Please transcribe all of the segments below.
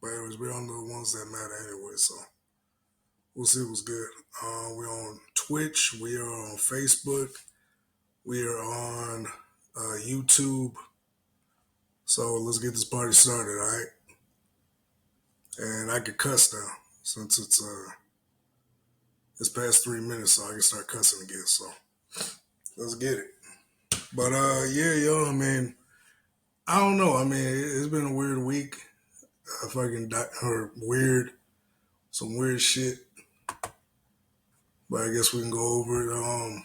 bad ones. We're on the ones that matter anyway, so we'll see what's good. We're on Twitch. We are on Facebook. We are on YouTube. So let's get this party started, all right? And I could cuss now since it's past 3 minutes, so I can start cussing again. So let's get it. But yeah, yo, I mean, I don't know. I mean, it's been a weird week. Some weird shit. But I guess we can go over it.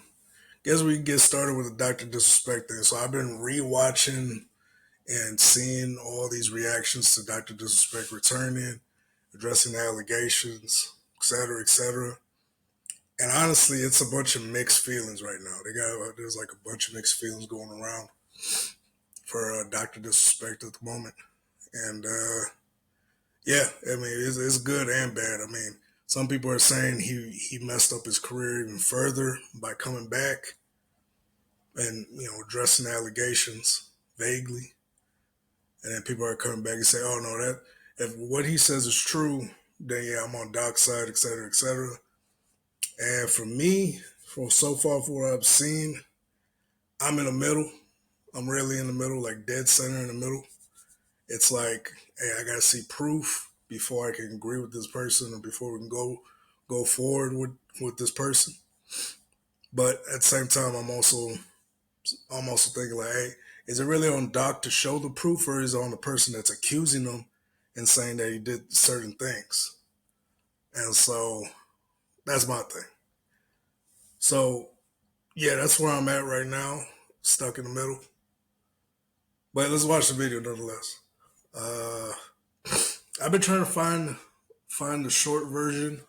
Guess we can get started with the Dr. Disrespect thing. So I've been rewatching and seeing all these reactions to Dr. Disrespect returning, addressing the allegations, et cetera, et cetera. And honestly, it's a bunch of mixed feelings right now. There's like a bunch of mixed feelings going around for Dr. Disrespect at the moment. And yeah, I mean, it's good and bad. I mean, some people are saying he messed up his career even further by coming back and, addressing the allegations vaguely. And then people are coming back and say, oh, no, that if what he says is true, then yeah, I'm on Doc's side, et cetera, et cetera. And for me, for what I've seen, I'm in the middle. I'm really in the middle, like dead center in the middle. It's like, hey, I got to see proof before I can agree with this person or before we can go forward with this person. But at the same time, I'm also thinking like, hey, is it really on Doc to show the proof, or is it on the person that's accusing him and saying that he did certain things? And so that's my thing. So yeah, that's where I'm at right now, stuck in the middle. But let's watch the video nonetheless. I've been trying to find the short version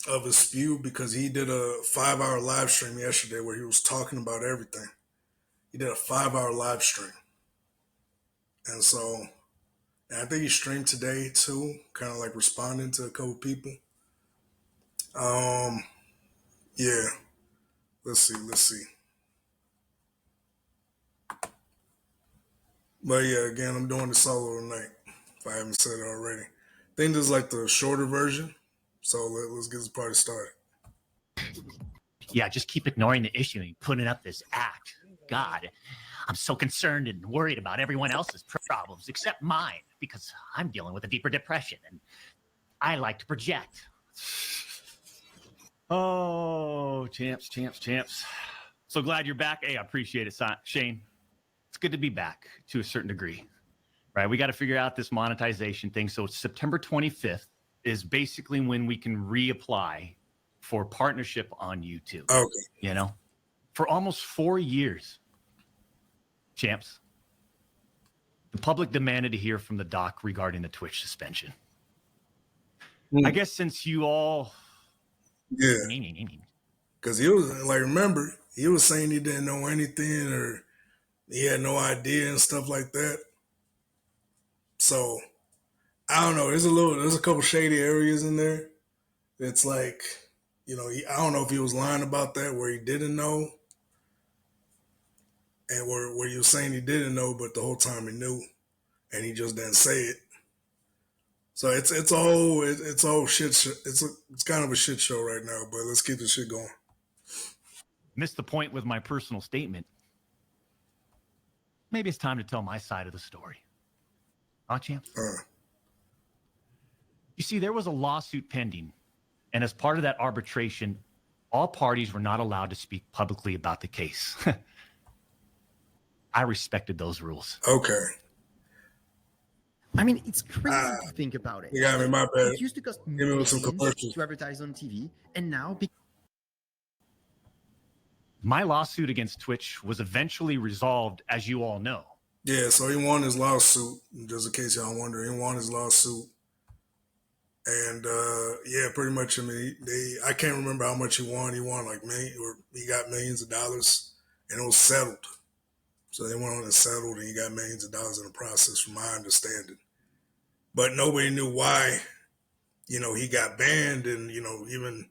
of his spew because he did a 5-hour live stream yesterday where he was talking about everything. He did a 5-hour live stream. And so, and I think he streamed today too, kind of like responding to a couple people. Yeah. Let's see. But yeah, again, I'm doing the solo tonight, if I haven't said it already. I think this is like the shorter version. So let's get this party started. Yeah, just keep ignoring the issue and putting up this act. God, I'm so concerned and worried about everyone else's problems except mine because I'm dealing with a deeper depression and I like to project. Oh, champs. So glad you're back. Hey, I appreciate it, Shane. It's good to be back to a certain degree, right? We got to figure out this monetization thing. So September 25th is basically when we can reapply for partnership on YouTube. Okay. For almost 4 years, champs, the public demanded to hear from the doc regarding the Twitch suspension. I guess since you all... Yeah. Because he was, like, remember, he was saying he didn't know anything or he had no idea and stuff like that. So, I don't know. There's a couple shady areas in there. It's like, I don't know if he was lying about that where he didn't know and where he was saying he didn't know, but the whole time he knew and he just didn't say it. So it's a whole shit show. It's kind of a shit show right now, but let's keep this shit going. Missed the point with my personal statement. Maybe it's time to tell my side of the story. Champs? You see, there was a lawsuit pending, and as part of that arbitration, all parties were not allowed to speak publicly about the case. I respected those rules. Okay. I mean, it's crazy to think about it. Yeah, I mean, my bad. It used to cost millions to advertise on TV, and now... My lawsuit against Twitch was eventually resolved, as you all know. Yeah, so he won his lawsuit. Just in case y'all wonder, he won his lawsuit. And yeah, pretty much, I mean, I can't remember how much he won. He won like he got millions of dollars, and it was settled. So they went on and settled, and he got millions of dollars in the process, from my understanding. But nobody knew why, he got banned, and, even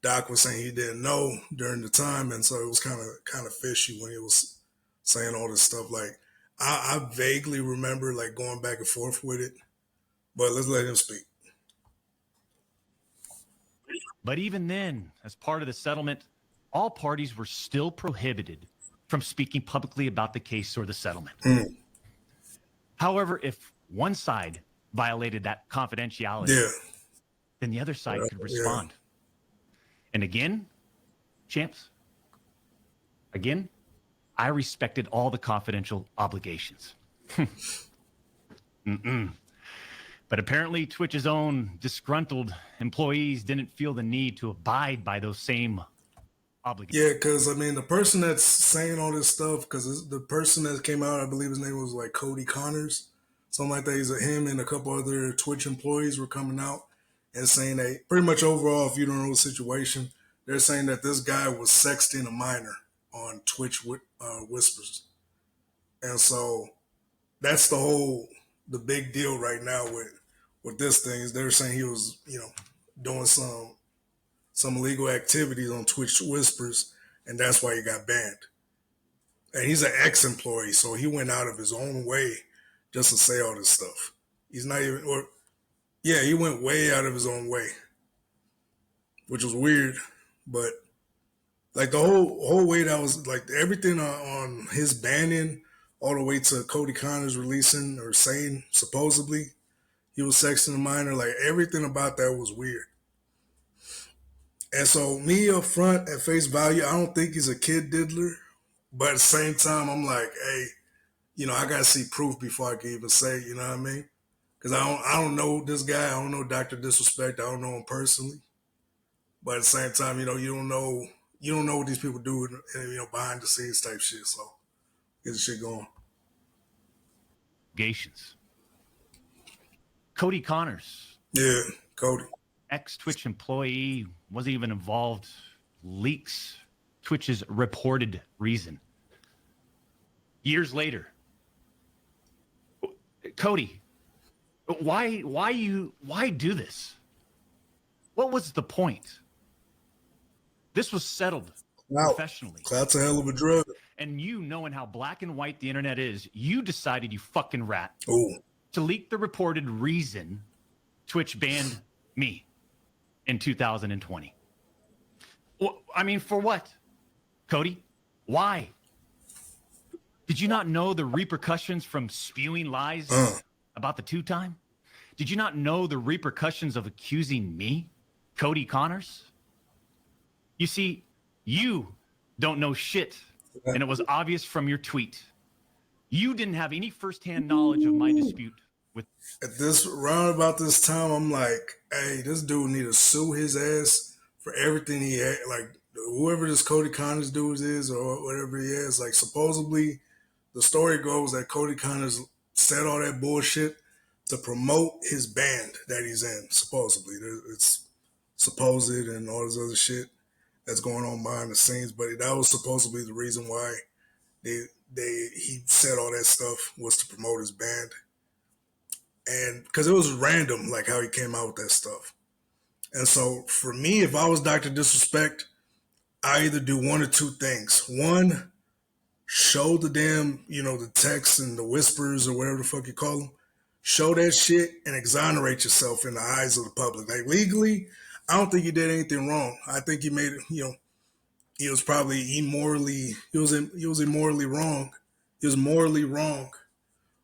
Doc was saying he didn't know during the time, and so it was kind of fishy when he was saying all this stuff. Like, I vaguely remember like going back and forth with it, but let's let him speak. But even then, as part of the settlement, all parties were still prohibited from speaking publicly about the case or the settlement. However, if one side violated that confidentiality, then the other side could respond. And again, champs, again, I respected all the confidential obligations. But apparently Twitch's own disgruntled employees didn't feel the need to abide by those same obligations. Yeah, because I mean, the person that's saying all this stuff, because the person that came out, I believe his name was like Cody Connors, something like that. He's him and a couple other Twitch employees were coming out and saying that pretty much overall, if you don't know the situation, they're saying that this guy was sexting a minor on Twitch Whispers. And so that's the big deal right now with this thing is they're saying he was, doing some illegal activities on Twitch Whispers, and that's why he got banned. And he's an ex-employee, so he went out of his own way just to say all this stuff. He's not even, he went way out of his own way, which was weird. But like the whole way that was like everything on his banning, all the way to Cody Connors releasing or saying supposedly he was sexting a minor, like everything about that was weird. And so me up front at face value, I don't think he's a kid diddler. But at the same time, I'm like, hey, I gotta see proof before I can even say, you know what I mean? Because I don't know this guy. I don't know Dr. Disrespect. I don't know him personally. But at the same time, you don't know what these people do, behind the scenes type shit. So get the shit going. Cody Connors. Yeah, Cody. Ex-Twitch employee, wasn't even involved. Leaks Twitch's reported reason. Years later, Cody, why do this? What was the point? This was settled professionally. Clout's a hell of a drug. And you, knowing how black and white the internet is, you decided, you fucking rat, to leak the reported reason Twitch banned me in 2020. Well, I mean, for what? Cody, why? Did you not know the repercussions from spewing lies about the two-time? Did you not know the repercussions of accusing me, Cody Connors? You see, you don't know shit, and it was obvious from your tweet. You didn't have any firsthand knowledge of my dispute with. At this round about this time, I'm like, hey, this dude need to sue his ass for everything he had. Like whoever this Cody Connors dude is or whatever he is. Like supposedly, the story goes that Cody Connors said all that bullshit to promote his band that he's in. Supposedly, it's supposed and all this other shit that's going on behind the scenes. But that was supposedly the reason why he said all that stuff was to promote his band. And because it was random, like how he came out with that stuff. And so for me, if I was Dr. Disrespect, I either do one or two things. One, show the damn, the texts and the whispers or whatever the fuck you call them. Show that shit and exonerate yourself in the eyes of the public. Like legally, I don't think he did anything wrong. I think he made it, he was probably immorally wrong. He was morally wrong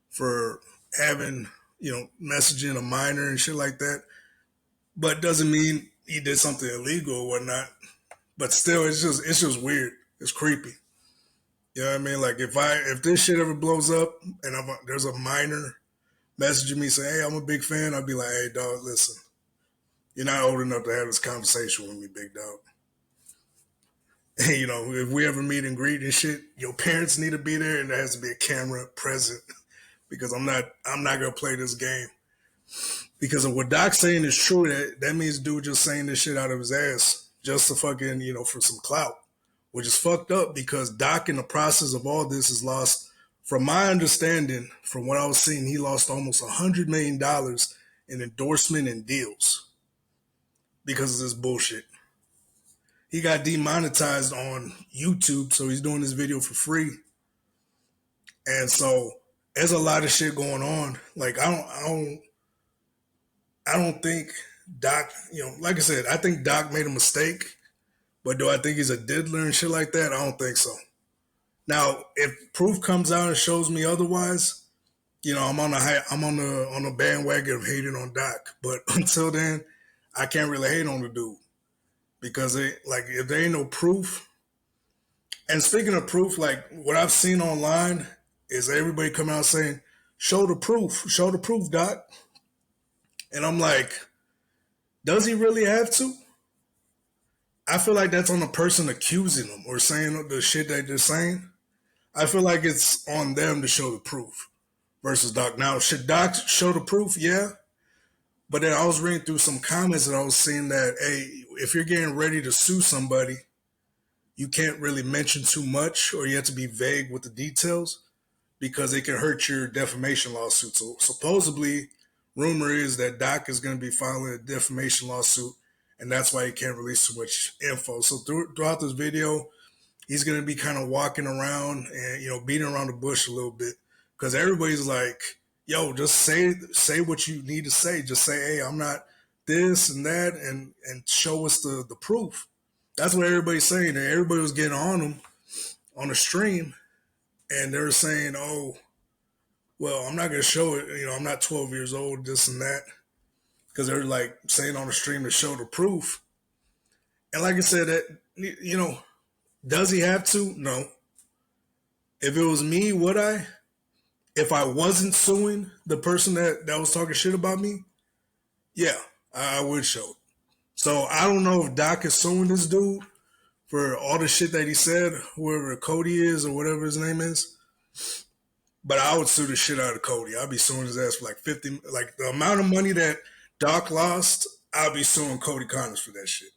for having, messaging a minor and shit like that. But doesn't mean he did something illegal or whatnot. But still, it's just weird. It's creepy. You know what I mean? Like if this shit ever blows up and there's a minor messaging me saying, hey, I'm a big fan, I'd be like, hey, dog, listen, you're not old enough to have this conversation with me, big dog. And, if we ever meet and greet and shit, your parents need to be there and there has to be a camera present because I'm not gonna play this game. Because of what Doc's saying is true, that means dude just saying this shit out of his ass just to fucking, for some clout, which is fucked up because Doc in the process of all this has lost, from my understanding, from what I was seeing, he lost almost $100 million in endorsement and deals because of this bullshit. He got demonetized on YouTube, so he's doing this video for free. And so there's a lot of shit going on. Like I don't think Doc. Like I said, I think Doc made a mistake. But do I think he's a diddler and shit like that? I don't think so. Now, if proof comes out and shows me otherwise, I'm on the bandwagon of hating on Doc. But until then, I can't really hate on the dude because if there ain't no proof. And speaking of proof, like what I've seen online is everybody coming out saying, show the proof, Doc." And I'm like, does he really have to? I feel like that's on the person accusing them or saying the shit that they're saying. I feel like it's on them to show the proof versus Doc. Now, should Doc show the proof? Yeah. But then I was reading through some comments and I was seeing that, hey, if you're getting ready to sue somebody, you can't really mention too much or you have to be vague with the details because it can hurt your defamation lawsuit. So supposedly, rumor is that Doc is going to be filing a defamation lawsuit and that's why he can't release too much info. So throughout this video, he's going to be kind of walking around and beating around the bush a little bit because everybody's like, yo, just say what you need to say. Just say, hey, I'm not this and that, and show us the proof. That's what everybody's saying. And everybody was getting on him on the stream, and they were saying, oh, well, I'm not going to show it. I'm not 12 years old, this and that, because they're like saying on the stream to show the proof. And like I said, that does he have to? No. If it was me, would I? If I wasn't suing the person that was talking shit about me, yeah, I would show it. So I don't know if Doc is suing this dude for all the shit that he said, whoever Cody is or whatever his name is. But I would sue the shit out of Cody. I'd be suing his ass for like 50, like the amount of money that Doc lost, I'd be suing Cody Connors for that shit.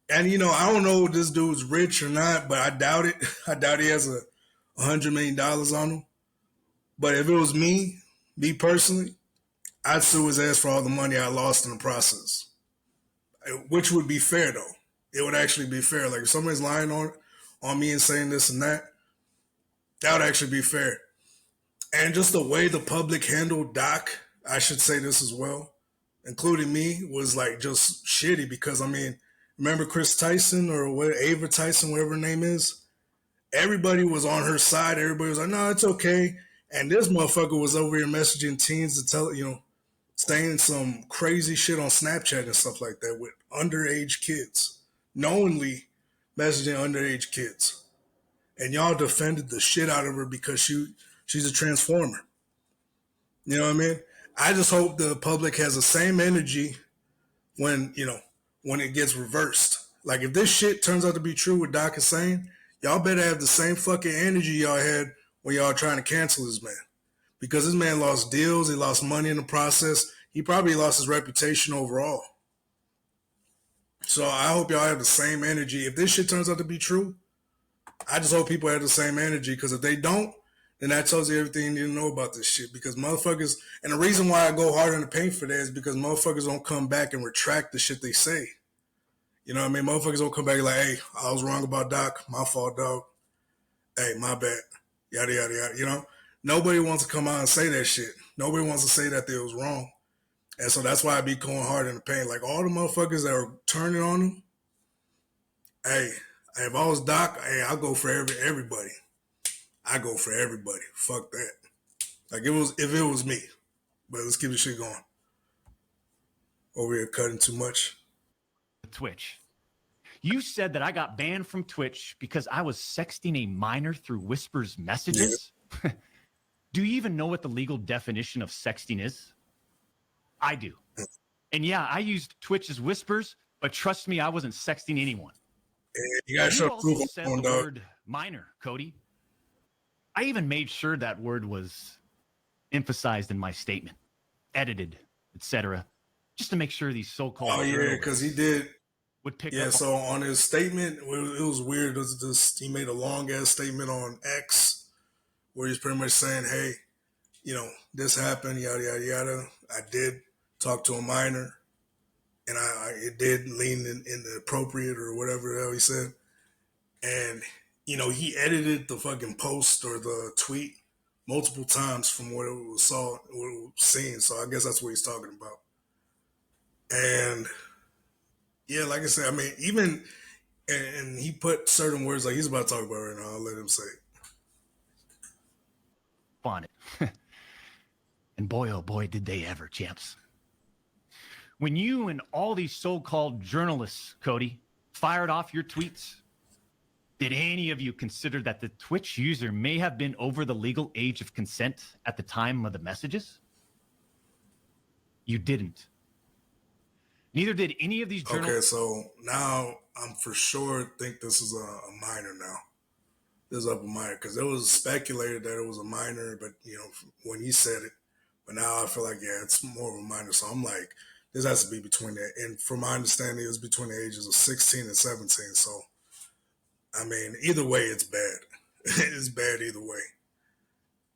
And I don't know if this dude's rich or not, but I doubt it. I doubt he has $100 million on him. But if it was me personally, I'd sue his ass for all the money I lost in the process, which would be fair though. It would actually be fair. Like if somebody's lying on me and saying this and that would actually be fair. And just the way the public handled Doc, I should say this as well, including me, was like just shitty because remember Chris Tyson or Ava Tyson, whatever her name is? Everybody was on her side. Everybody was like, no, it's okay. And this motherfucker was over here messaging teens to tell, saying some crazy shit on Snapchat and stuff like that with underage kids, knowingly messaging underage kids. And y'all defended the shit out of her because she's a transformer. You know what I mean? I just hope the public has the same energy when it gets reversed. Like if this shit turns out to be true, what Doc is saying, y'all better have the same fucking energy y'all had when y'all trying to cancel this man. Because this man lost deals, he lost money in the process. He probably lost his reputation overall. So I hope y'all have the same energy. If this shit turns out to be true, I just hope people have the same energy. Because if they don't, then that tells you everything you need to know about this shit. Because motherfuckers, and the reason why I go hard in the paint for that is because motherfuckers don't come back and retract the shit they say. You know what I mean? Motherfuckers don't come back like, hey, I was wrong about Doc. My fault, dog. Hey, my bad. Yada, yada, yada. Nobody wants to come out and say that shit. Nobody wants to say that they was wrong. And so that's why I be going hard in the paint. Like all the motherfuckers that are turning on him, hey, if I was Doc, hey, I'll go for everybody. I go for everybody. Fuck that. Like if it was me. But let's keep the shit going. Over here cutting too much. Twitch. You said that I got banned from Twitch because I was sexting a minor through Whisper's messages. Yeah. Do you even know what the legal definition of sexting is? I do. And yeah, I used Twitch as Whispers, but trust me, I wasn't sexting anyone. You guys should also said the word minor, Cody. I even made sure that word was emphasized in my statement, edited, etc., just to make sure these so-called. Oh yeah, because he did. Would pick yeah. Up so on his statement, it was weird. It was just, he made a long ass statement on X where he's pretty much saying, "Hey, this happened, yada yada yada. I did talk to a minor, and it did lean in the appropriate or whatever the hell he said." And he edited the fucking post or the tweet multiple times from what it was seen. So I guess that's what he's talking about. And yeah, like I said, I mean, even and he put certain words like he's about to talk about right now. I'll let him say it. On it. And boy, oh boy, did they ever, champs. When you and all these so-called journalists, Cody, fired off your tweets, did any of you consider that the Twitch user may have been over the legal age of consent at the time of the messages? You didn't. Neither did any of these journalists. Okay, so now I'm for sure think this is a minor now. This is up a minor because it was speculated that it was a minor, but when he said it, but now I feel like it's more of a minor. So I'm like, this has to be between that, and from my understanding, it's between the ages of 16 and 17. So I mean, either way, it's bad. It's bad either way.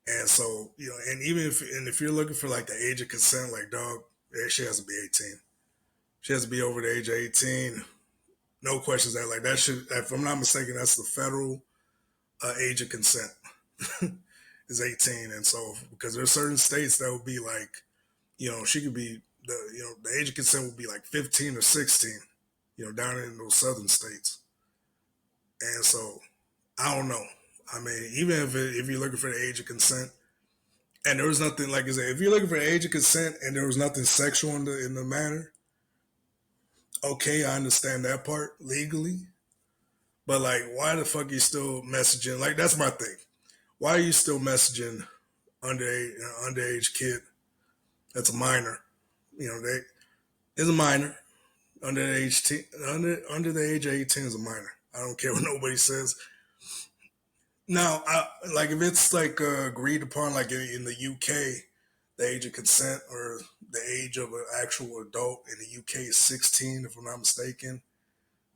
And so and even if you're looking for like the age of consent, like dog, she has to be 18. She has to be over the age of 18. No questions that like that should, if I'm not mistaken, that's the federal age of consent is 18. And so because there are certain states that would be like, she could be the age of consent would be like 15 or 16, down in those southern states. And so I don't know. I mean, even if you're looking for the age of consent, and there was nothing like I said, if you're looking for the age of consent and there was nothing sexual in the matter, okay, I understand that part legally. But like, why the fuck are you still messaging? Like, that's my thing. Why are you still messaging underage kid? That's a minor. They is a minor. Under the age of 18 is a minor. I don't care what nobody says. Now, like if it's like agreed upon, like in the UK, the age of consent or the age of an actual adult in the UK is 16, if I'm not mistaken.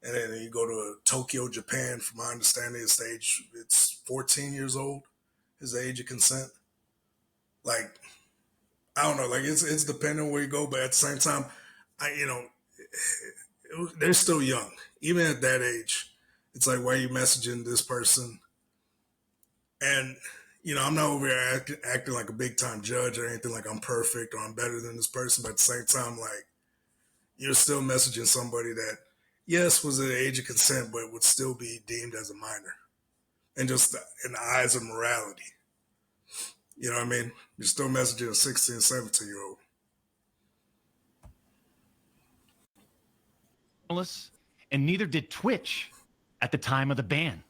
And then you go to Tokyo, Japan, from my understanding, it's 14 years old is the age of consent. Like, I don't know, like it's depending on where you go, but at the same time, they're still young. Even at that age, it's like, why are you messaging this person? And, I'm not over here acting like a big time judge or anything like I'm perfect or I'm better than this person. But at the same time, like, you're still messaging somebody that, yes, was at the age of consent, but would still be deemed as a minor. And just in the eyes of morality. You know what I mean? You're still messaging a 16, 17-year-old. And neither did Twitch at the time of the ban.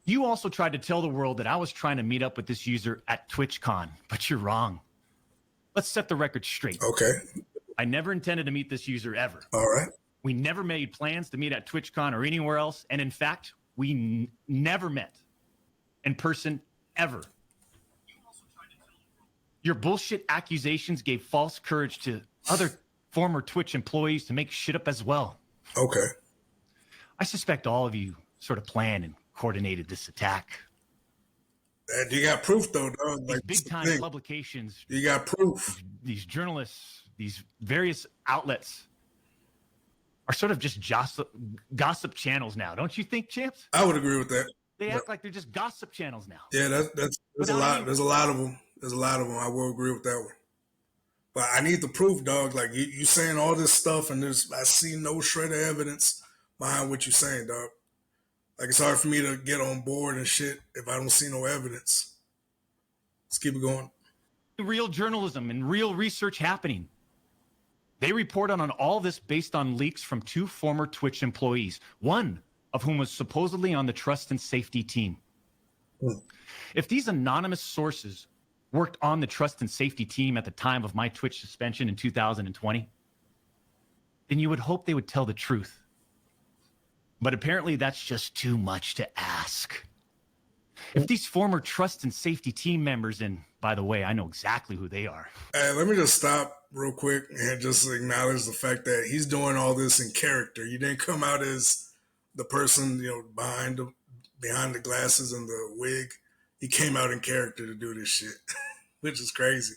You also tried to tell the world that I was trying to meet up with this user at TwitchCon, but you're wrong. Let's set the record straight. Okay. I never intended to meet this user ever. All right. We never made plans to meet at TwitchCon or anywhere else. And in fact, we never met in person ever. Your bullshit accusations gave false courage to other former Twitch employees to make shit up as well. Okay. I suspect all of you sort of planned and coordinated this attack. And you got proof, though, dog. These big-time publications. You got proof. These journalists, these various outlets are sort of just gossip channels now. Don't you think, champs? I would agree with that. They act like they're just gossip channels now. Yeah, there's a lot. There's a lot of them. There's a lot of them. I will agree with that one. But I need the proof, dog. Like you saying all this stuff, and I see no shred of evidence behind what you're saying, dog. Like it's hard for me to get on board and shit if I don't see no evidence. Let's keep it going. Real journalism and real research happening. They report on all this based on leaks from two former Twitch employees, one of whom was supposedly on the trust and safety team. If these anonymous sources worked on the trust and safety team at the time of my Twitch suspension in 2020, then you would hope they would tell the truth. But apparently that's just too much to ask. If these former trust and safety team members, and by the way, I know exactly who they are. Let me just stop real quick and just acknowledge the fact that he's doing all this in character. You didn't come out as the person, behind the glasses and the wig. He came out in character to do this shit, which is crazy.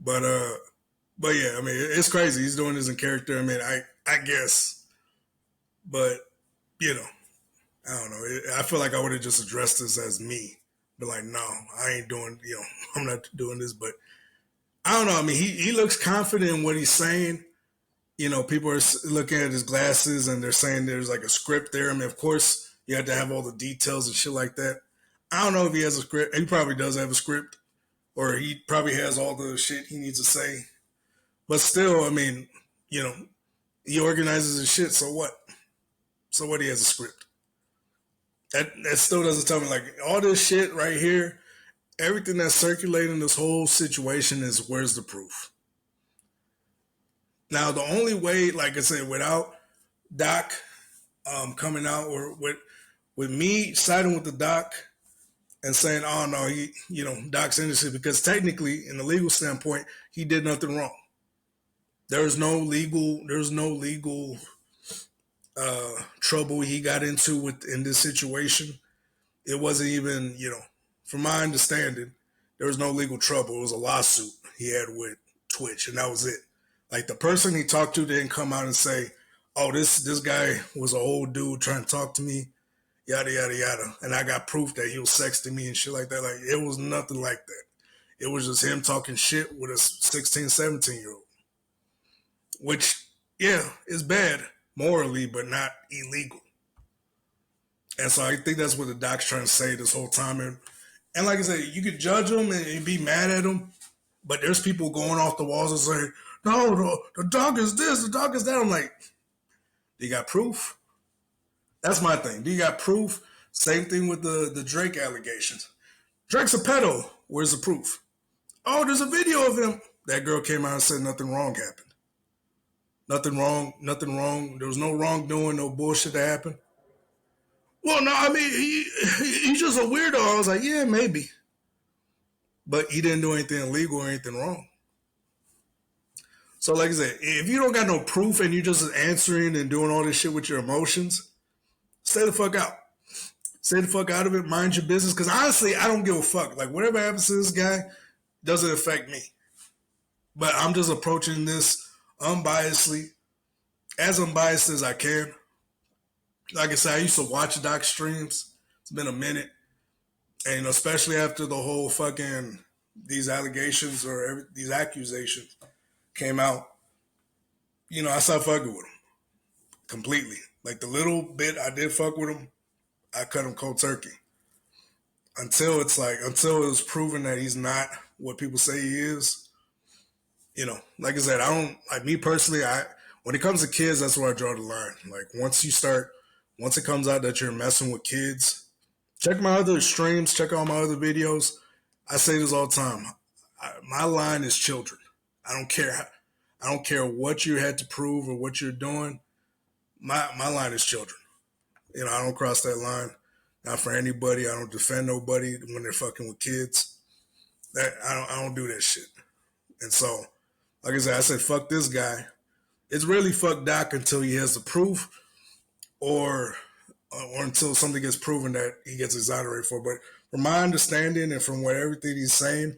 But yeah, I mean, it's crazy. He's doing this in character. I mean, I guess, but I don't know. I feel like I would have just addressed this as me, be like, no, I ain't doing, I'm not doing this. But I don't know. I mean, he looks confident in what he's saying. People are looking at his glasses and they're saying there's like a script there. I mean, of course, you have to have all the details and shit like that. I don't know if he has a script. He probably does have a script, or he probably has all the shit he needs to say. But still, I mean, he organizes his shit. So what? So what? He has a script. That still doesn't tell me, like, all this shit right here. Everything that's circulating this whole situation is, where's the proof? Now, the only way, like I said, without Doc coming out, or with me siding with the Doc and saying, oh no, Doc's innocent, because technically, in the legal standpoint, he did nothing wrong. There's no legal trouble he got into in this situation. It wasn't even, from my understanding, there was no legal trouble. It was a lawsuit he had with Twitch, and that was it. Like, the person he talked to didn't come out and say, oh, this guy was an old dude trying to talk to me, yada, yada, yada. And I got proof that he was sexting me and shit like that. Like, it was nothing like that. It was just him talking shit with a 16, 17-year-old. Which, yeah, is bad morally, but not illegal. And so I think that's what the Doc's trying to say this whole time. And like I said, you could judge him and be mad at him, but there's people going off the walls and saying, no, the Doc is this, the Doc is that. I'm like, do you got proof? That's my thing. Do you got proof? Same thing with the Drake allegations. Drake's a pedo. Where's the proof? Oh, there's a video of him. That girl came out and said nothing wrong happened. Nothing wrong. There was no wrongdoing, no bullshit that happened. Well, no, I mean, he's just a weirdo. I was like, yeah, maybe. But he didn't do anything illegal or anything wrong. So, like I said, if you don't got no proof and you're just answering and doing all this shit with your emotions, stay the fuck out. Stay the fuck out of it. Mind your business. Because honestly, I don't give a fuck. Like, whatever happens to this guy doesn't affect me. But I'm just approaching this unbiasedly, as unbiased as I can. Like I said, I used to watch Doc streams. It's been a minute. And especially after the whole fucking these allegations or these accusations came out, I stopped fucking with him completely. Like, the little bit I did fuck with him, I cut him cold turkey. Until it was proven that he's not what people say he is. Like I said, I don't, like, me personally, when it comes to kids, that's where I draw the line. Like, once it comes out that you're messing with kids, check my other streams, check out my other videos. I say this all the time. My line is children. I don't care what you had to prove or what you're doing. My line is children. I don't cross that line. Not for anybody. I don't defend nobody when they're fucking with kids. I don't do that shit. And so, like I said, fuck this guy. It's really fuck Doc until he has the proof, or until something gets proven that he gets exonerated for. But from my understanding and from what everything he's saying,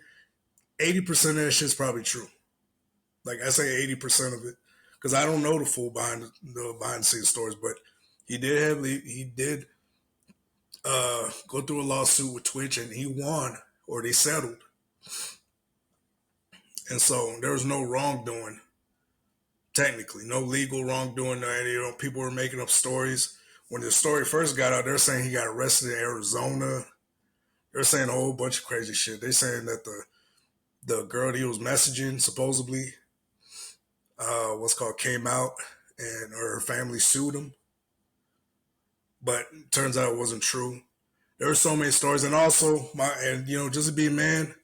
80% of that shit's probably true. Like, I say 80% of it, because I don't know the full behind the scenes stories, but he did go through a lawsuit with Twitch, and he won, or they settled. And so there was no wrongdoing, technically, no legal wrongdoing. People were making up stories. When the story first got out, they're saying he got arrested in Arizona. They're saying a whole bunch of crazy shit. They're saying that the girl that he was messaging supposedly came out, and her family sued him. But it turns out it wasn't true. There were so many stories, and also just to be a man,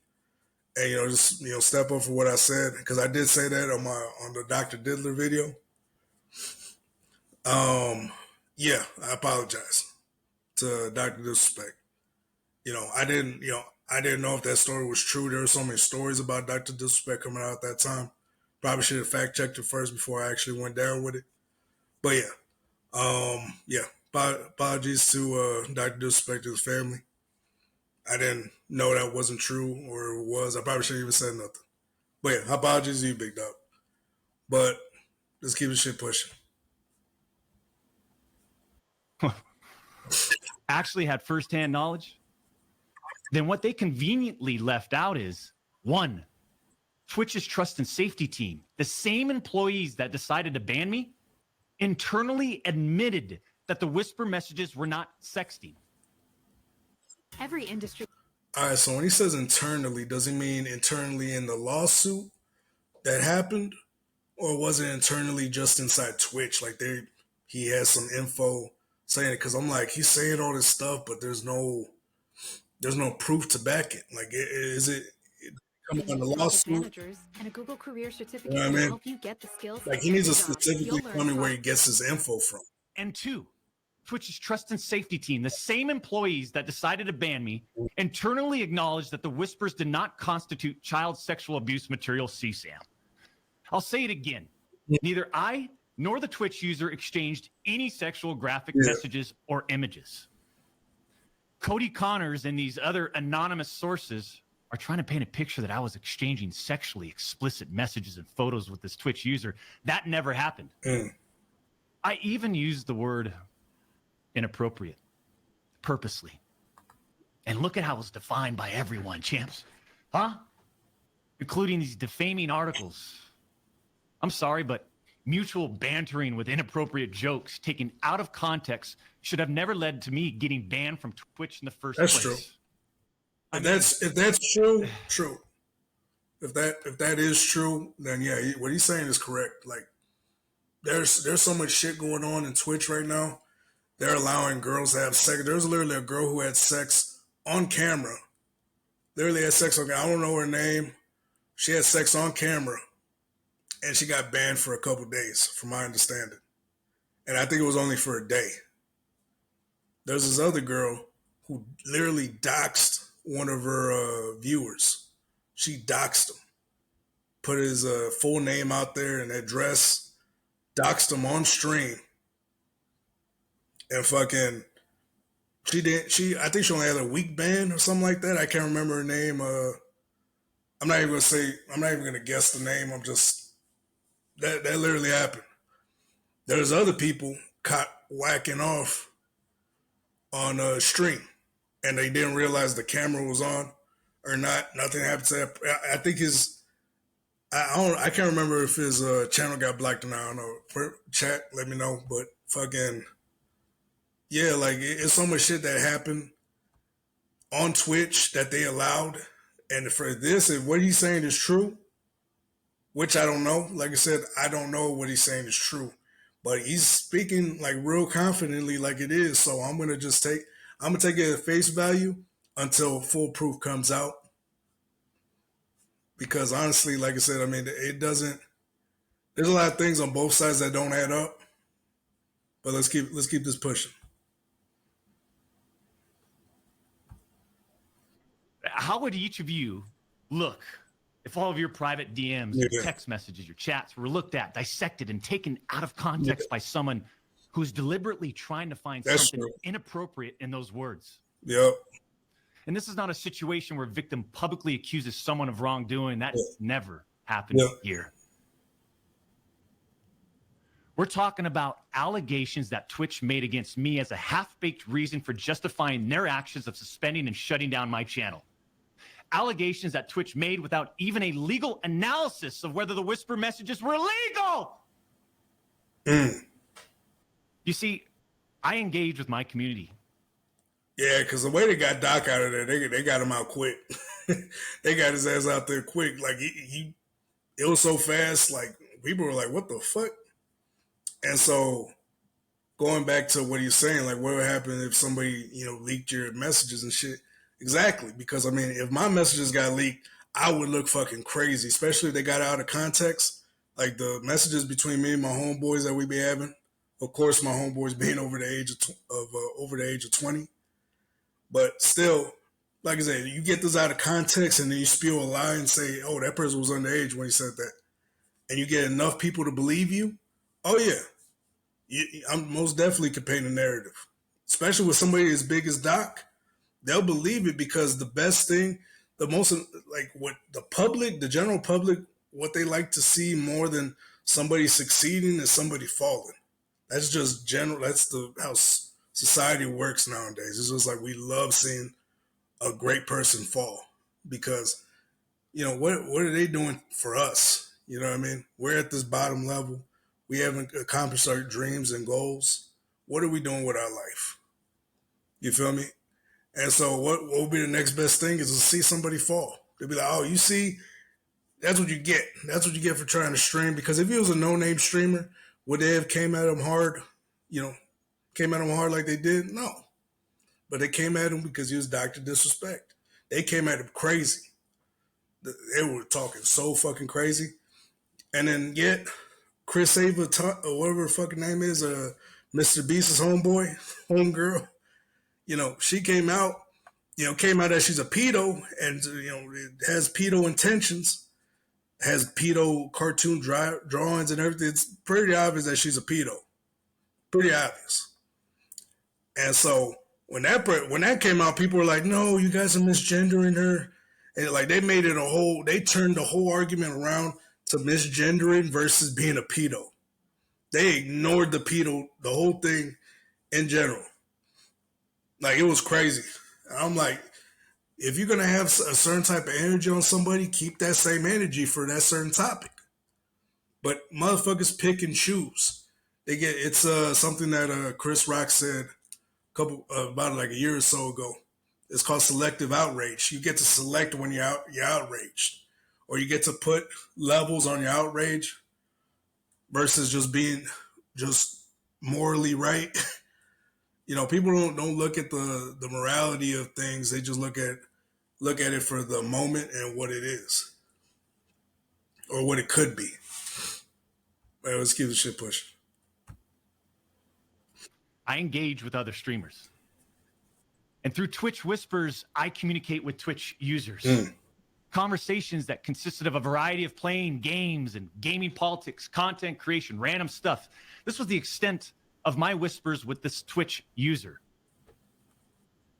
and just step up for what I said, because I did say that on the Dr. Diddler video. Yeah, I apologize to Dr. Disrespect. I didn't know if that story was true. There were so many stories about Dr. Disrespect coming out at that time. Probably should have fact checked it first before I actually went down with it. But yeah, apologies to Dr. Disrespect to his family. I didn't know that wasn't true, or it was. I probably shouldn't even said nothing. But yeah, apologies to you, big dog. But let's keep the shit pushing. Actually had firsthand knowledge. then what they conveniently left out is 1, Twitch's trust and safety team, the same employees that decided to ban me, internally admitted that the whisper messages were not sexting. Every industry. All right, so when he says internally, does he mean internally in the lawsuit that happened? Or was it internally just inside Twitch? Like he has some info saying it? Because I'm like, he's saying all this stuff, but there's no proof to back it. Like, is it coming on the lawsuit? Managers and a Google career certificate You know what I will mean? help you get the skills. Like, he needs to specifically tell me where he gets his info from. And 2, Twitch's trust and safety team, the same employees that decided to ban me, internally acknowledged that the whispers did not constitute child sexual abuse material CSAM. I'll say it again. Neither I nor the Twitch user exchanged any sexual graphic messages or images. Cody Connors and these other anonymous sources are trying to paint a picture that I was exchanging sexually explicit messages and photos with this Twitch user. That never happened. I even used the word inappropriate purposely. And look at how it was defined by everyone, champs. Huh? Including these defaming articles. I'm sorry, but mutual bantering with inappropriate jokes taken out of context should have never led to me getting banned from Twitch in the first place. That's true. If that's true, true. If that is true, then yeah, what he's saying is correct. Like, there's so much shit going on in Twitch right now. They're allowing girls to have sex. There's literally a girl who had sex on camera. Literally had sex on camera. I don't know her name. She had sex on camera, and she got banned for a couple days, from my understanding. And I think it was only for a day. There's this other girl who literally doxed one of her viewers. She doxed him, put his full name out there and address, doxed him on stream, and fucking I think she only had a week ban or something like that. I can't remember her name. I'm not even gonna guess the name. I'm just that literally happened. There's other people caught whacking off on a stream, and they didn't realize the camera was on or not. Nothing happened to that. I think I can't remember if his channel got blocked or not. I don't know. For chat, let me know. But fucking yeah, like it's so much shit that happened on Twitch that they allowed. And for this, if what he's saying is true, which I don't know. Like I said, I don't know what he's saying is true. But he's speaking like real confidently like it is. So I'm gonna take it at face value until full proof comes out. Because honestly, like I said, I mean, there's a lot of things on both sides that don't add up. But let's keep this pushing. How would each of you look if all of your private DMs, your text messages, your chats were looked at, dissected, and taken out of context by someone who's deliberately trying to find something inappropriate in those words? Yep. And this is not a situation where a victim publicly accuses someone of wrongdoing. That's never happened here. We're talking about allegations that Twitch made against me as a half-baked reason for justifying their actions of suspending and shutting down my channel. Allegations that Twitch made without even a legal analysis of whether the whisper messages were legal. You see, I engage with my community. Yeah, because the way they got Doc out of there, they got him out quick. They got his ass out there quick. Like it was so fast. Like people were like, "What the fuck?" And so, going back to what he's saying, like, what would happen if somebody leaked your messages and shit? Exactly, because I mean, if my messages got leaked, I would look fucking crazy, especially if they got out of context. Like the messages between me and my homeboys that we be having. Of course, my homeboys being over the age of 20. But still, like I said, you get this out of context and then you spew a lie and say, "Oh, that person was underage when he said that," and you get enough people to believe you. Oh yeah, I'm most definitely could paint a narrative, especially with somebody as big as Doc. They'll believe it because the best thing, the most like what the general public, what they like to see more than somebody succeeding is somebody falling. That's just general. That's how society works nowadays. It's just like we love seeing a great person fall because what are they doing for us? You know what I mean? We're at this bottom level. We haven't accomplished our dreams and goals. What are we doing with our life? You feel me? And so what will be the next best thing is to see somebody fall. They'll be like, oh, you see, that's what you get. That's what you get for trying to stream. Because if he was a no-name streamer, would they have came at him hard? Came at him hard like they did? No. But they came at him because he was Dr. Disrespect. They came at him crazy. They were talking so fucking crazy. And then yet, Chris Ava, or whatever her fucking name is, Mr. Beast's homegirl, she came out, that she's a pedo and, has pedo intentions, has pedo cartoon drawings and everything. It's pretty obvious that she's a pedo. Pretty obvious. And so when that came out, people were like, no, you guys are misgendering her. And like they turned the whole argument around to misgendering versus being a pedo. They ignored the whole thing in general. Like it was crazy. I'm like, if you're gonna have a certain type of energy on somebody, keep that same energy for that certain topic. But motherfuckers pick and choose. It's something that Chris Rock said about like a year or so ago. It's called selective outrage. You get to select when you're outraged, or you get to put levels on your outrage versus just being just morally right. People don't look at the morality of things. They just look at it for the moment and what it is, or what it could be. Right, let's keep the shit pushing. I engage with other streamers. And through Twitch Whispers, I communicate with Twitch users. Conversations that consisted of a variety of playing games and gaming politics, content creation, random stuff. This was the extent of my whispers with this Twitch user.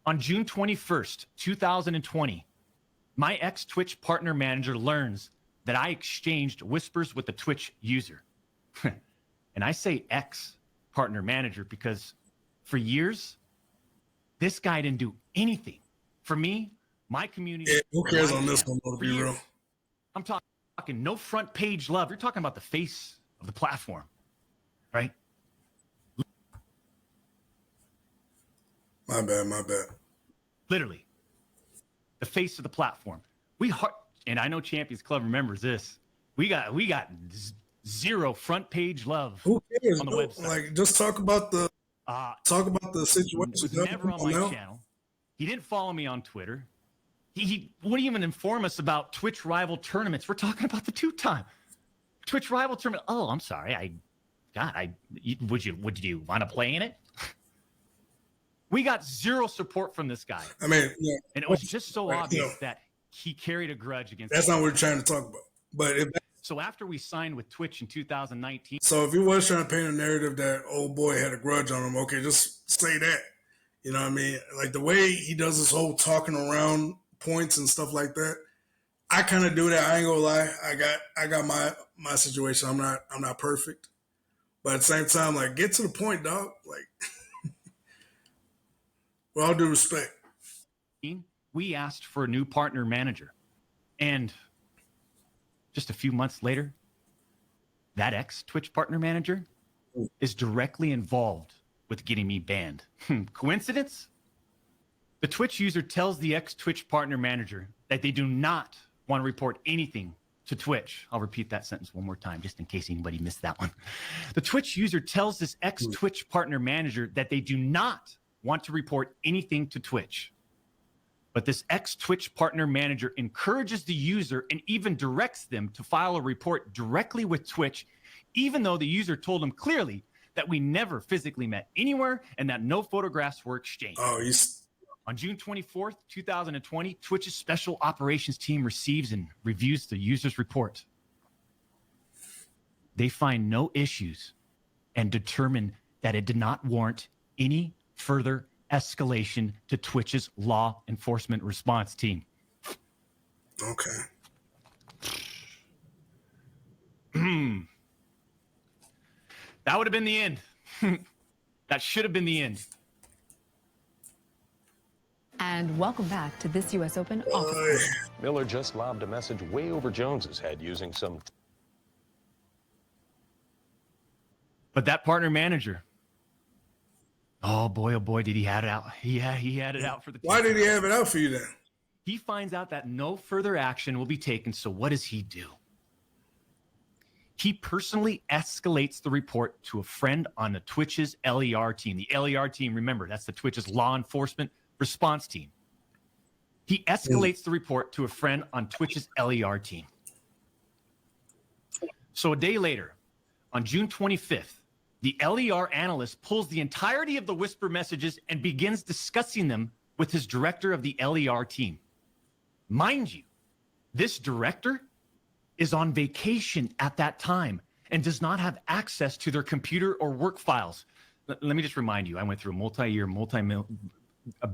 On June 21st, 2020, my ex-Twitch partner manager learns that I exchanged whispers with the Twitch user. And I say ex-partner manager because for years, this guy didn't do anything for me, my community. Yeah, who cares on this one, to be real? I'm talking no front page love. You're talking about the face of the platform, right? My bad. Literally, the face of the platform. And I know Champions Club remembers this. We got zero front page love. Who cares? On the website. Like, just talk about the situation. Was never on my channel. He didn't follow me on Twitter. He wouldn't even inform us about Twitch rival tournaments. We're talking about the 2-time Twitch rival tournament. Oh, I'm sorry. Would you want to play in it? We got zero support from this guy. I mean, and it was just so obvious that he carried a grudge against. That's not what we're trying to talk about. But so after we signed with Twitch in 2019. So if he was trying to paint a narrative that old boy had a grudge on him, okay, just say that. You know what I mean? Like the way he does this whole talking around points and stuff like that, I kind of do that. I ain't gonna lie. I got my situation. I'm not perfect, but at the same time, like get to the point, dog. Like, with all due respect, we asked for a new partner manager, and just a few months later, that ex-Twitch partner manager is directly involved with getting me banned. Coincidence? The Twitch user tells the ex-Twitch partner manager that they do not want to report anything to Twitch. I'll repeat that sentence one more time just in case anybody missed that one. The Twitch user tells this ex-Twitch partner manager that they do not want to report anything to Twitch. But this ex-Twitch partner manager encourages the user and even directs them to file a report directly with Twitch, even though the user told him clearly that we never physically met anywhere and that no photographs were exchanged. On June 24th, 2020, Twitch's special operations team receives and reviews the user's report. They find no issues and determine that it did not warrant any further escalation to Twitch's law enforcement response team. Okay. That would have been the end. That should have been the end. And welcome back to this U.S. Open office Boy. party. Miller just lobbed a message way over Jones's head using some... But that partner manager, oh boy, did he had it out. He had it out for the team. Why did he have it out for you then? He finds out that no further action will be taken, so what does he do? He personally escalates the report to a friend on the Twitch's LER team. The LER team, remember, that's the Twitch's law enforcement response team. He escalates the report to a friend on Twitch's LER team. So a day later, on June 25th, the LER analyst pulls the entirety of the whisper messages and begins discussing them with his director of the LER team. Mind you, this director is on vacation at that time and does not have access to their computer or work files. Let me just remind you, I went through a multi-year, a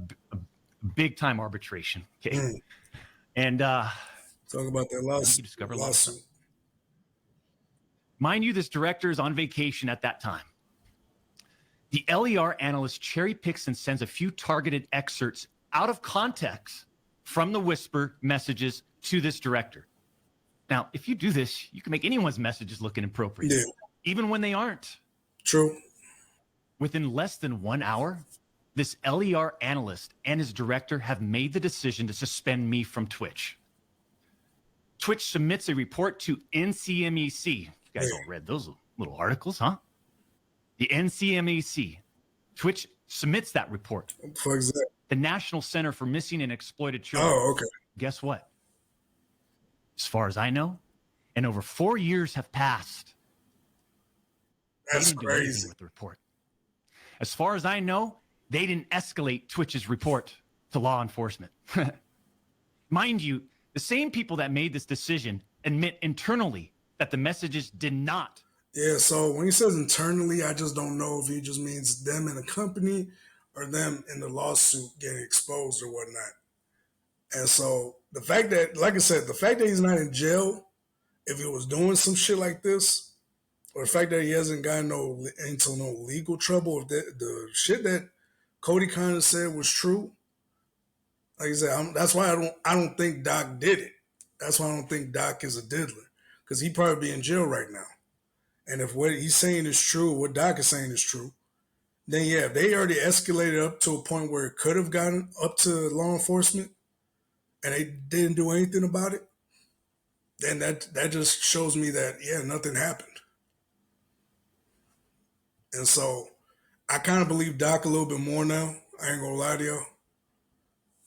big-time arbitration. Okay, and talk about that lawsuit. Mind you, this director is on vacation at that time. The LER analyst cherry picks and sends a few targeted excerpts out of context from the whisper messages to this director. Now, if you do this, you can make anyone's messages look inappropriate, even when they aren't. True. Within less than 1 hour, this LER analyst and his director have made the decision to suspend me from Twitch. Twitch submits a report to NCMEC. You guys all read those little articles, huh? The NCMEC. Twitch submits that report. For example, the National Center for Missing and Exploited Children. Oh, okay. Guess what? As far as I know, and over 4 years have passed. That's they didn't do crazy. anything with the report. As far as I know, they didn't escalate Twitch's report to law enforcement. Mind you, the same people that made this decision admit internally that the messages did not. Yeah, so when he says internally, I just don't know if he just means them in the company or them in the lawsuit getting exposed or whatnot. And so the fact that, like I said, the fact that he's not in jail, if he was doing some shit like this, or the fact that he hasn't gotten into no legal trouble, if the shit that Cody kind of said was true, like I said, that's why I don't think Doc did it. That's why I don't think Doc is a diddler, because he'd probably be in jail right now. And if what he's saying is true, what Doc is saying is true, then yeah, they already escalated up to a point where it could have gotten up to law enforcement and they didn't do anything about it, then that just shows me that, yeah, nothing happened. And so I kind of believe Doc a little bit more now. I ain't gonna lie to y'all.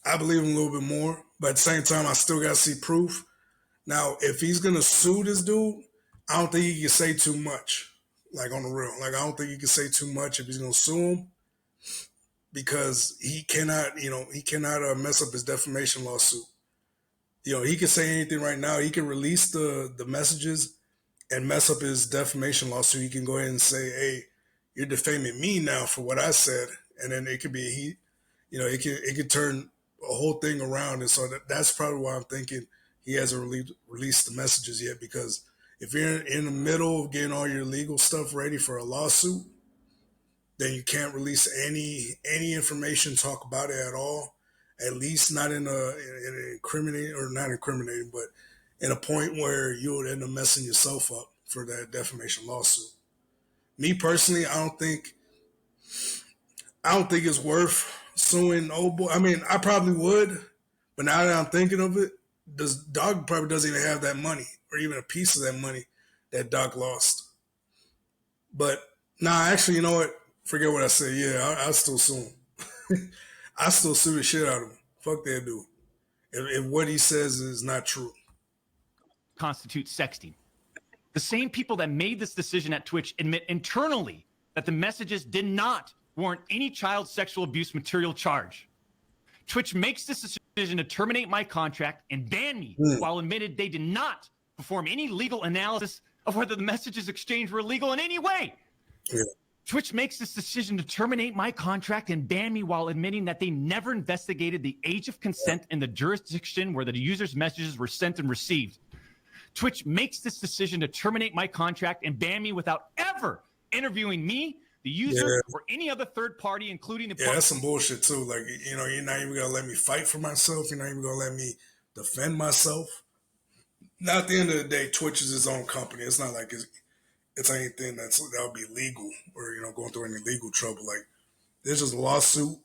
I believe him a little bit more, but at the same time, I still gotta see proof. Now, if he's gonna sue this dude, I don't think he can say too much, like on the real. Like, I don't think he can say too much if he's gonna sue him, because he cannot mess up his defamation lawsuit. He can say anything right now. He can release the messages and mess up his defamation lawsuit. He can go ahead and say, "Hey, you're defaming me now for what I said," and then it could be it could turn a whole thing around. And so that's probably why I'm thinking he hasn't released the messages yet, because if you're in the middle of getting all your legal stuff ready for a lawsuit, then you can't release any information, talk about it at all. At least not in an incriminating, or not incriminating, but in a point where you would end up messing yourself up for that defamation lawsuit. Me personally, I don't think it's worth suing old boy. I mean, I probably would, but now that I'm thinking of it, Doc probably doesn't even have that money, or even a piece of that money that Doc lost. But actually, you know what? Forget what I said. Yeah, I'll still sue him. I still sue the shit out of him. Fuck that dude. If what he says is not true. Constitutes sexting. The same people that made this decision at Twitch admit internally that the messages did not warrant any child sexual abuse material charge. Twitch makes this decision to terminate my contract and ban me, while admitted they did not perform any legal analysis of whether the messages exchanged were illegal in any way. Yeah. Twitch makes this decision to terminate my contract and ban me, while admitting that they never investigated the age of consent in the jurisdiction where the user's messages were sent and received. Twitch makes this decision to terminate my contract and ban me without ever interviewing me, the user, or any other third party, including the that's some bullshit too. Like, you're not even gonna let me fight for myself. You're not even gonna let me defend myself. Now, at the end of the day, Twitch is its own company. It's not like it's anything that would be legal or going through any legal trouble. Like, there's just a lawsuit,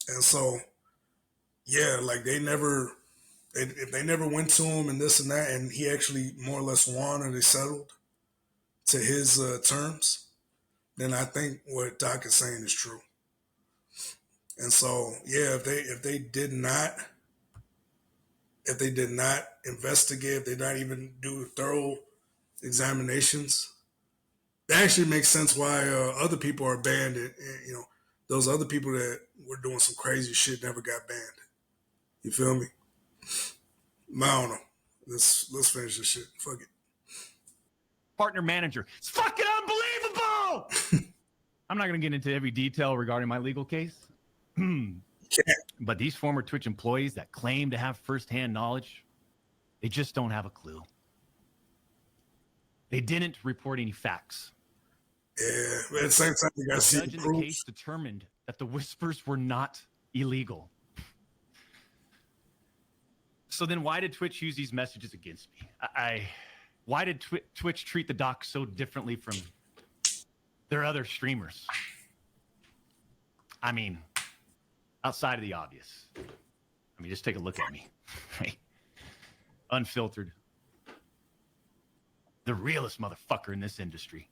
and so yeah, like if they never went to him and this and that, and he actually more or less won or they settled to his terms, then I think what Doc is saying is true. And so yeah, if they did not investigate, if they not even do thorough examinations, that actually makes sense why other people are banned. And, those other people that were doing some crazy shit never got banned. You feel me? I don't know. Let's finish this shit. Fuck it. partner manager. It's fucking unbelievable. I'm not going to get into every detail regarding my legal case. But these former Twitch employees that claim to have firsthand knowledge, they just don't have a clue. They didn't report any facts. Yeah, but at the same time, you got to see the judge in the case determined that the whispers were not illegal. So then why did Twitch use these messages against me? Why did Twitch treat the doc so differently from their other streamers? I mean, outside of the obvious. I mean, just take a look at me. Right? Unfiltered. The realest motherfucker in this industry.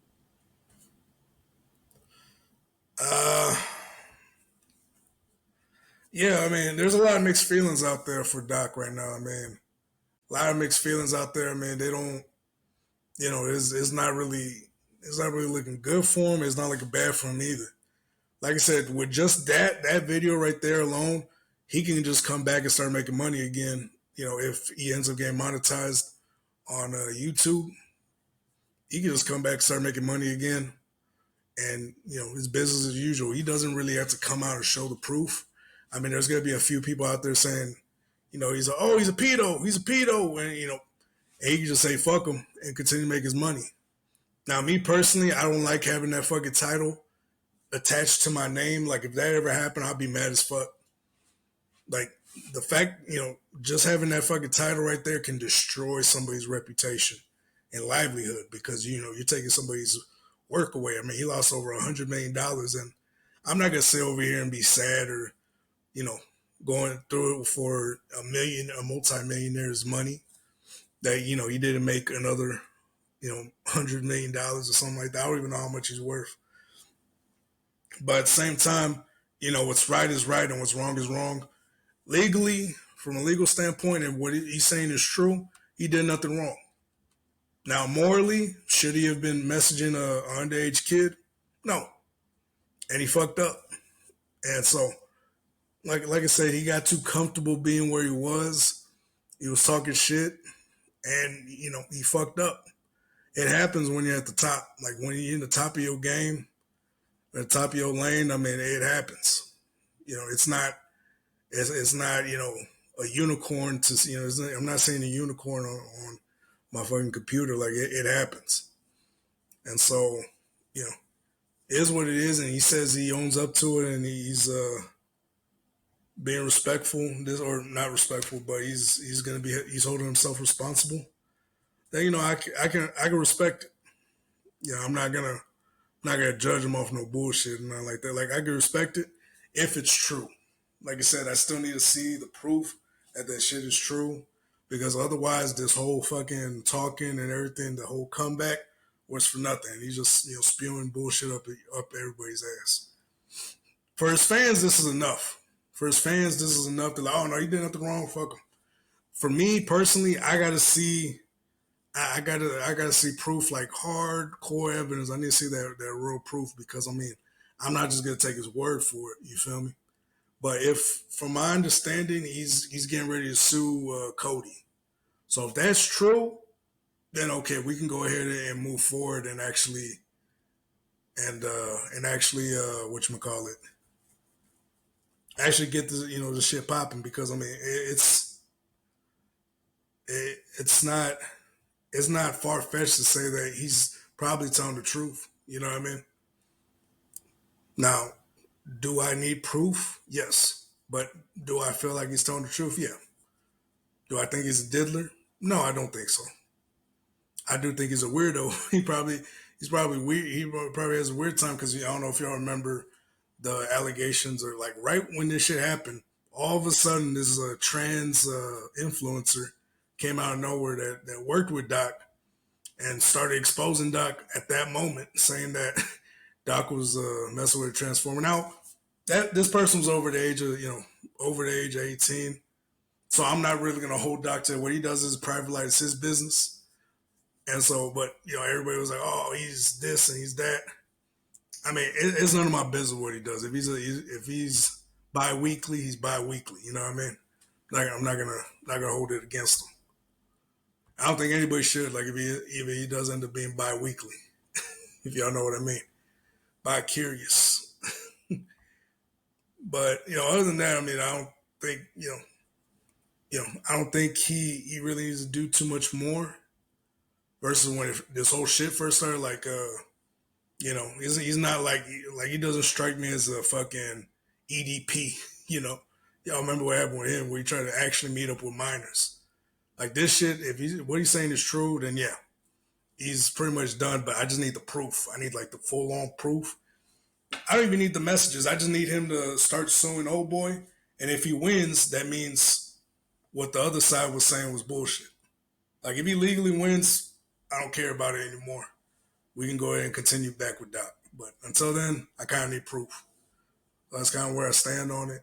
Yeah, I mean, there's a lot of mixed feelings out there for Doc right now. I mean, a lot of mixed feelings out there. I mean, they don't, it's not really looking good for him. It's not looking bad for him either. Like I said, with just that video right there alone, he can just come back and start making money again. If he ends up getting monetized on YouTube, he can just come back and start making money again. And, his business as usual. He doesn't really have to come out and show the proof. I mean, there's going to be a few people out there saying, he's a pedo. He's a pedo. And, and he can just say, fuck him and continue to make his money. Now, me personally, I don't like having that fucking title attached to my name. Like, if that ever happened, I'd be mad as fuck. Like, the fact, just having that fucking title right there can destroy somebody's reputation and livelihood because, you're taking somebody's work away. I mean, he lost over $100 million, and I'm not going to sit over here and be sad or, going through it for a multi-millionaire's money that, he didn't make another, $100 million or something like that. I don't even know how much he's worth. But at the same time, what's right is right and what's wrong is wrong. Legally, from a legal standpoint, and what he's saying is true, he did nothing wrong. Now, morally, should he have been messaging an underage kid? No. And he fucked up. And so, like I said, he got too comfortable being where he was. He was talking shit, and, he fucked up. It happens when you're at the top. Like, when you're in the top of your game, at the top of your lane, I mean, it happens. It's not, a unicorn to, I'm not saying a unicorn on my fucking computer. Like, it happens. And so, it is what it is. And he says he owns up to it and he's being respectful, or not respectful, but he's holding himself responsible. Then, I can respect it. I'm not gonna judge him off no bullshit and nothing like that. Like, I can respect it if it's true. Like I said, I still need to see the proof that shit is true, because otherwise this whole fucking talking and everything, the whole comeback was for nothing. He's just spewing bullshit up everybody's ass. For his fans, this is enough. For his fans, this is enough. They're like, oh no, he did nothing wrong. Fuck him. For me personally, I gotta see proof, like hardcore evidence. I need to see that real proof, because I mean, I'm not just gonna take his word for it. You feel me? But if, from my understanding, he's getting ready to sue Cody. So if that's true, then okay, we can go ahead and move forward and actually whatchamacallit, actually get the shit popping, because I mean it's not far fetched to say that he's probably telling the truth. You know what I mean? Now, do I need proof? Yes. But do I feel like he's telling the truth? Yeah. Do I think he's a diddler? No, I don't think so. I do think he's a weirdo. He's probably weird. He probably has a weird time because I don't know if y'all remember the allegations or like right when this shit happened, all of a sudden this trans influencer came out of nowhere that worked with Doc and started exposing Doc at that moment, saying that Doc was messing with a transformer. Now that this person was over the age of over the age of 18, so I'm not really gonna hold Doc to what he does is private life, it's his business. And so, but everybody was like, "Oh, he's this and he's that." I mean, it's none of my business what he does. If he's bi-weekly, he's bi-weekly. You know what I mean? Like I'm not gonna hold it against him. I don't think anybody should. Like if he does end up being bi-weekly, if y'all know what I mean, bi-curious. But other than that, I mean, I don't think I don't think he really needs to do too much more. Versus when this whole shit first started, like he's not like he doesn't strike me as a fucking EDP. Y'all remember what happened with him where he tried to actually meet up with minors. Like this shit, if what he's saying is true, then yeah, he's pretty much done. But I just need the proof. I need like the full on proof. I don't even need the messages. I just need him to start suing old boy. And if he wins, that means what the other side was saying was bullshit. Like if he legally wins, I don't care about it anymore. We can go ahead and continue back with Doc. But until then, I kind of need proof. That's kind of where I stand on it.